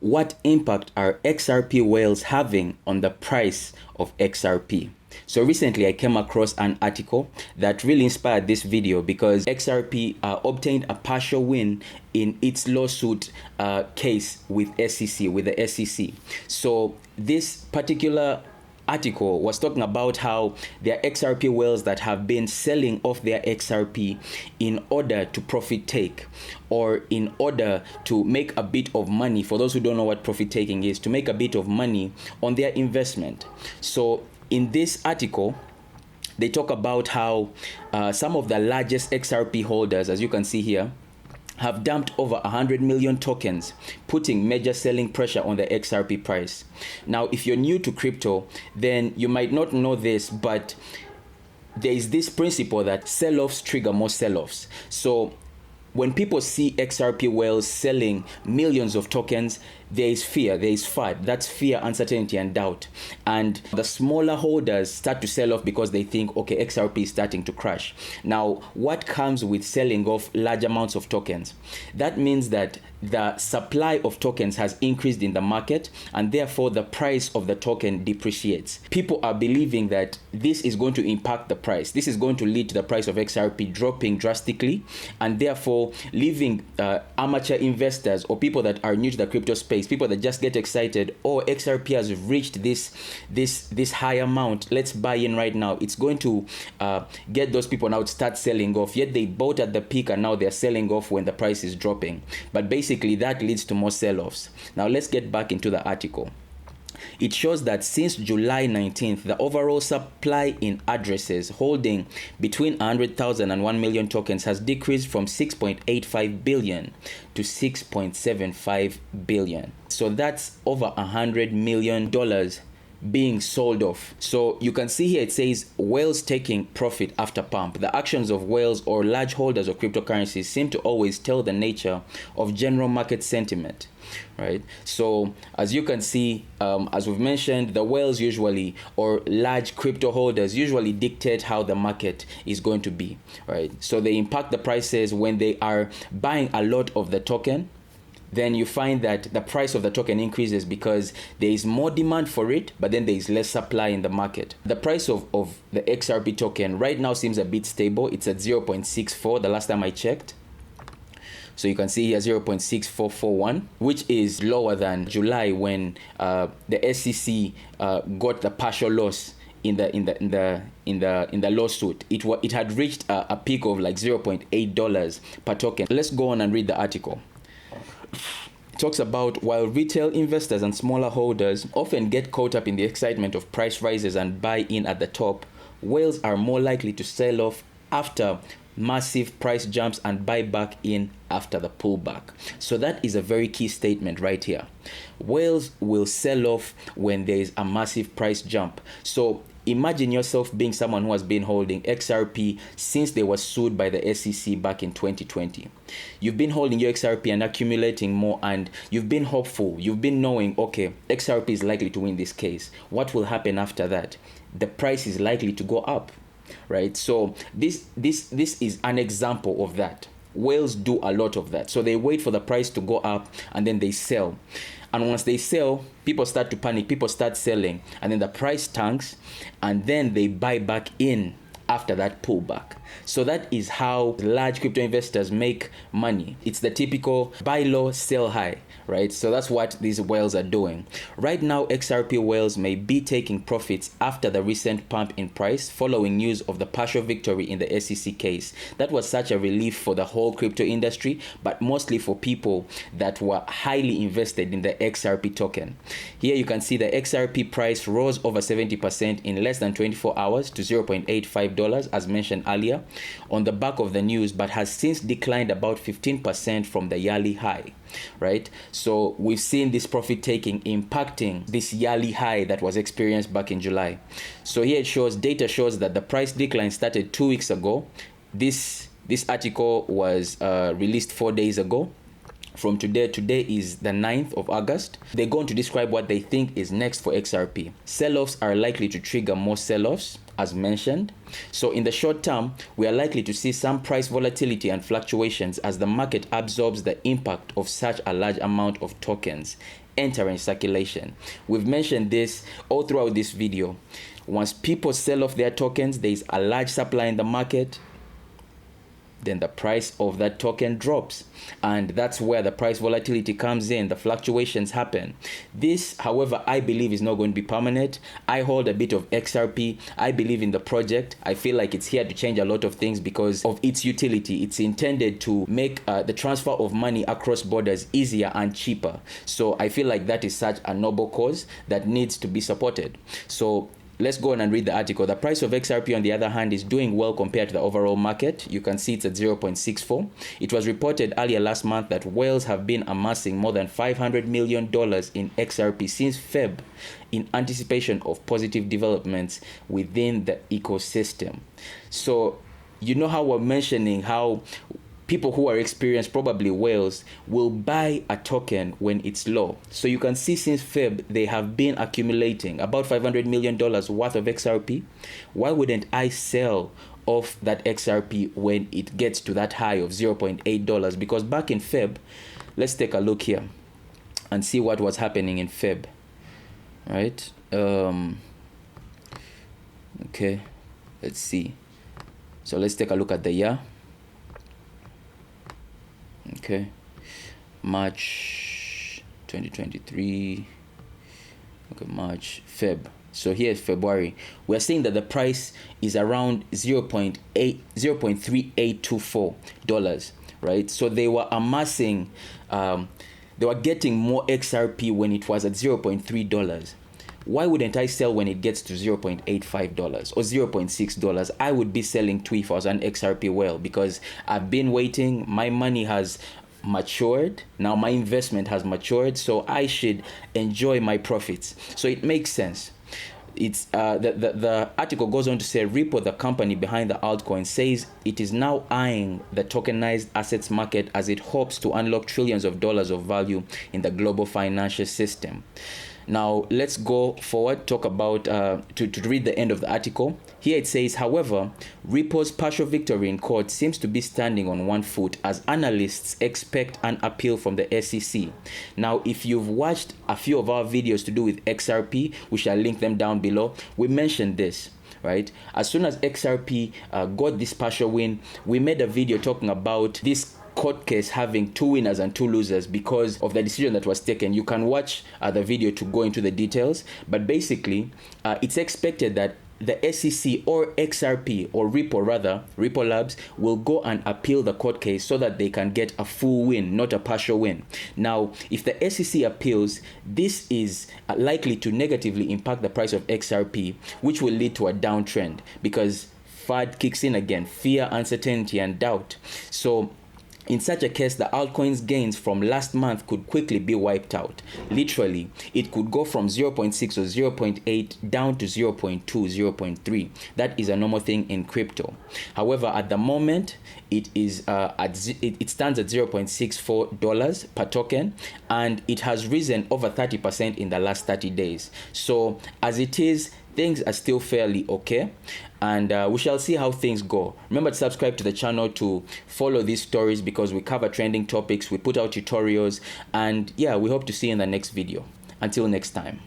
What impact are XRP whales having on the price of XRP? So recently I came across an article that really inspired this video because XRP obtained a partial win in its lawsuit case with the SEC. So this particular article was talking about how there are XRP whales that have been selling off their XRP in order to profit take, or in order to make a bit of money. For those who don't know what profit taking is, to make a bit of money on their investment. So in this article, they talk about how some of the largest XRP holders, as you can see here, have dumped over 100 million tokens, putting major selling pressure on the XRP price. Now, if you're new to crypto, then you might not know this, but there is this principle that sell-offs trigger more sell-offs. So when people see XRP whales selling millions of tokens, there is fear, there is FUD. That's fear, uncertainty, and doubt. And the smaller holders start to sell off because they think, okay, XRP is starting to crash. Now, what comes with selling off large amounts of tokens? That means that the supply of tokens has increased in the market, and therefore the price of the token depreciates. People are believing that this is going to impact the price. This is going to lead to the price of XRP dropping drastically, and therefore leaving amateur investors or people that are new to the crypto space, people that just get excited, oh, XRP has reached this high amount, let's buy in right now. It's going to get those people now to start selling off. Yet they bought at the peak and now they're selling off when the price is dropping. But basically that leads to more sell-offs. Now let's get back into the article. It shows that since July 19th, the overall supply in addresses holding between 100,000 and 1 million tokens has decreased from 6.85 billion to 6.75 billion. So that's over $100 million being sold off. So you can see here it says whales taking profit after pump. The actions of whales or large holders of cryptocurrencies seem to always tell the nature of general market sentiment, right? So as you can see, as we've mentioned, the whales usually, or large crypto holders usually dictate how the market is going to be, right? So they impact the prices when they are buying a lot of the token. Then you find that the price of the token increases because there is more demand for it, but then there is less supply in the market. The price of the XRP token right now seems a bit stable. It's at 0.64 the last time I checked. So you can see here 0.6441, which is lower than July when the SEC got the partial loss in the lawsuit. It had reached a peak of like $0.8 per token. Let's go on and read the article. It talks about while retail investors and smaller holders often get caught up in the excitement of price rises and buy in at the top, whales are more likely to sell off after massive price jumps and buy back in after the pullback. So that is a very key statement right here. Whales will sell off when there is a massive price jump. So imagine yourself being someone who has been holding XRP since they were sued by the SEC back in 2020. You've been holding your XRP and accumulating more, and you've been hopeful. You've been knowing, okay, XRP is likely to win this case. What will happen after that? The price is likely to go up, right? So this is an example of that. Whales do a lot of that. So they wait for the price to go up and then they sell. And once they sell, people start to panic, people start selling, and then the price tanks, and then they buy back in after that pullback. So that is how large crypto investors make money. It's the typical buy low, sell high, right? So that's what these whales are doing. Right now, XRP whales may be taking profits after the recent pump in price following news of the partial victory in the SEC case. That was such a relief for the whole crypto industry, but mostly for people that were highly invested in the XRP token. Here you can see the XRP price rose over 70% in less than 24 hours to $0.85, as mentioned earlier, on the back of the news, but has since declined about 15% from the yearly high, right? So we've seen this profit taking impacting this yearly high that was experienced back in July. So here it shows, data shows that the price decline started 2 weeks ago. This article was released 4 days ago. From today is the 9th of August. They're going to describe what they think is next for XRP. Sell-offs are likely to trigger more sell-offs, as mentioned. So in the short term, we are likely to see some price volatility and fluctuations as the market absorbs the impact of such a large amount of tokens entering circulation. We've mentioned this all throughout this video. Once people sell off their tokens, there is a large supply in the market, then the price of that token drops, and that's where the price volatility comes in, the fluctuations happen. This, however, I believe is not going to be permanent. I hold a bit of XRP. I believe in the project. I feel like it's here to change a lot of things because of its utility. It's intended to make the transfer of money across borders easier and cheaper. So I feel like that is such a noble cause that needs to be supported. So let's go on and read the article. The price of XRP, on the other hand, is doing well compared to the overall market. You can see it's at 0.64. It was reported earlier last month that whales have been amassing more than $500 million in XRP since Feb in anticipation of positive developments within the ecosystem. So, you know how we're mentioning how people who are experienced, probably whales, will buy a token when it's low. So you can see since Feb, they have been accumulating about $500 million worth of XRP. Why wouldn't I sell off that XRP when it gets to that high of $0.8? Because back in Feb, let's take a look here and see what was happening in Feb, right? Okay, let's see. So let's take a look at the year. Okay, March 2023. Okay, March, Feb. So here's February. We're saying that the price is around $0.3824, right? So they were amassing, they were getting more XRP when it was at $0.3. Why wouldn't I sell when it gets to $0.85 or $0.6? I would be selling too if I was an XRP whale, because I've been waiting. My money has matured. Now my investment has matured, so I should enjoy my profits. So it makes sense. It's the article goes on to say Ripple, the company behind the altcoin, says it is now eyeing the tokenized assets market as it hopes to unlock trillions of dollars of value in the global financial system. Now, let's go forward, talk about, to read the end of the article. Here it says, however, Ripple's partial victory in court seems to be standing on one foot as analysts expect an appeal from the SEC. Now, if you've watched a few of our videos to do with XRP, we shall link them down below. We mentioned this, right? As soon as XRP got this partial win, we made a video talking about this court case having two winners and two losers because of the decision that was taken. You can watch the video to go into the details, but basically it's expected that the SEC or XRP, or Ripple rather, Ripple Labs, will go and appeal the court case so that they can get a full win, not a partial win. Now, if the SEC appeals, this is likely to negatively impact the price of XRP, which will lead to a downtrend because FUD kicks in again, fear, uncertainty, and doubt. So in such a case, the altcoin's gains from last month could quickly be wiped out. Literally, it could go from 0.6 or 0.8 down to 0.2, 0.3. That is a normal thing in crypto. However, at the moment, it is it stands at $0.64 per token, and it has risen over 30% in the last 30 days. So as it is, things are still fairly okay, and we shall see how things go. Remember to subscribe to the channel to follow these stories because we cover trending topics, we put out tutorials, and yeah, we hope to see you in the next video. Until next time.